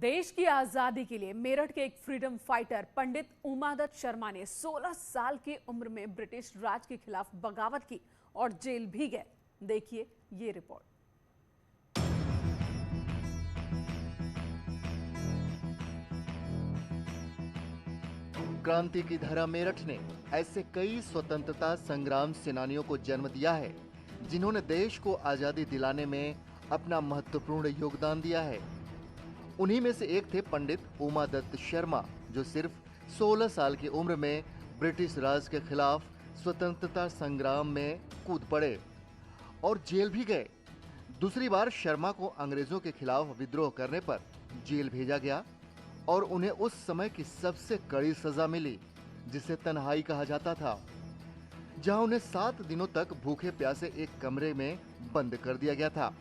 देश की आजादी के लिए मेरठ के एक फ्रीडम फाइटर पंडित उमादत्त शर्मा ने 16 साल की उम्र में ब्रिटिश राज के खिलाफ बगावत की और जेल भी गए। देखिए ये रिपोर्ट। क्रांति की धरा मेरठ ने ऐसे कई स्वतंत्रता संग्राम सेनानियों को जन्म दिया है जिन्होंने देश को आजादी दिलाने में अपना महत्वपूर्ण योगदान दिया है। उन्हीं में से एक थे पंडित उमादत्त शर्मा, जो सिर्फ 16 साल की उम्र में ब्रिटिश राज के खिलाफ स्वतंत्रता संग्राम में कूद पड़े और जेल भी गए। दूसरी बार शर्मा को अंग्रेजों के खिलाफ विद्रोह करने पर जेल भेजा गया और उन्हें उस समय की सबसे कड़ी सजा मिली, जिसे तन्हाई कहा जाता था, जहां उन्हें 7 दिनों तक भूखे प्यासे एक कमरे में बंद कर दिया गया था।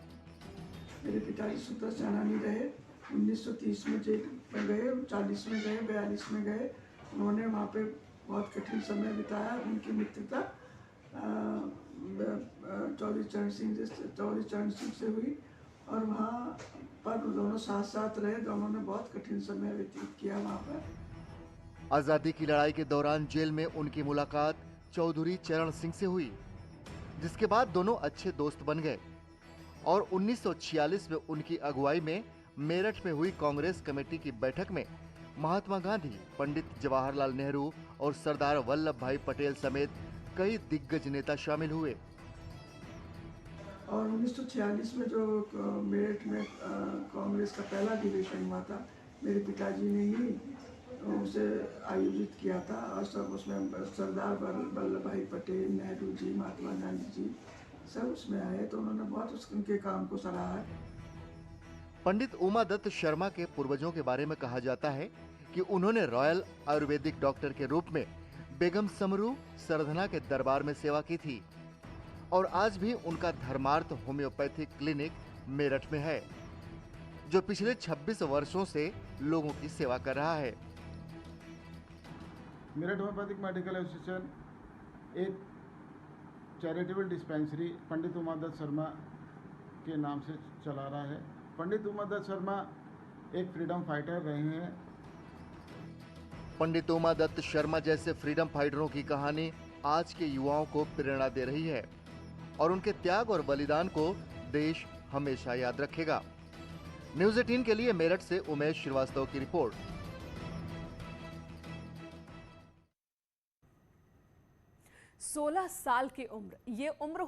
मेरे पिताजी सूत्र सेनानी रहे। 1930 में जेल में गए, 40 में गए, 42 में गए। उन्होंने वहाँ पे बहुत कठिन समय बिताया। उनकी मित्रता चौधरी चरण सिंह से हुई और वहाँ पर दोनों साथ साथ रहे। दोनों ने बहुत कठिन समय व्यतीत किया वहाँ पर। आजादी की लड़ाई के दौरान जेल में उनकी मुलाकात चौधरी चरण सिंह से हुई, जिसके बाद दोनों अच्छे दोस्त बन गए और 1946 में उनकी अगुवाई में मेरठ में हुई कांग्रेस कमेटी की बैठक में महात्मा गांधी, पंडित जवाहरलाल नेहरू और सरदार वल्लभ भाई पटेल समेत कई दिग्गज नेता शामिल हुए। और 1946 में जो मेरठ में कांग्रेस का पहला अधिवेशन हुआ था, मेरे पिताजी ने ही उसे आयोजित किया था और सब उसमें सरदार वल्लभ भाई पटेल, नेहरू जी, महात्मा गांधी जी सब उसमें आए, तो उन्होंने बहुत उनके काम को सराहा। पंडित उमादत्त शर्मा के पूर्वजों के बारे में कहा जाता है कि उन्होंने रॉयल आयुर्वेदिक डॉक्टर के रूप में बेगम समरू सरधना के दरबार में सेवा की थी और आज भी उनका धर्मार्थ होम्योपैथिक क्लिनिक मेरठ में है, जो पिछले 26 वर्षों से लोगों की सेवा कर रहा है। मेरठ होम्योपैथिक मेडिकल एसोसिएशन एक चैरिटेबल डिस्पेंसरी पंडित उमादत्त शर्मा के नाम से चला रहा है। पंडित उमादत्त शर्मा एक फ्रीडम फाइटर रहे हैं। पंडित उमादत्त शर्मा जैसे फ्रीडम फाइटरों की कहानी आज के युवाओं को प्रेरणा दे रही है और उनके त्याग और बलिदान को देश हमेशा याद रखेगा। न्यूज़ 18 के लिए मेरठ से उमेश श्रीवास्तव की रिपोर्ट। 16 साल की उम्र, ये उम्र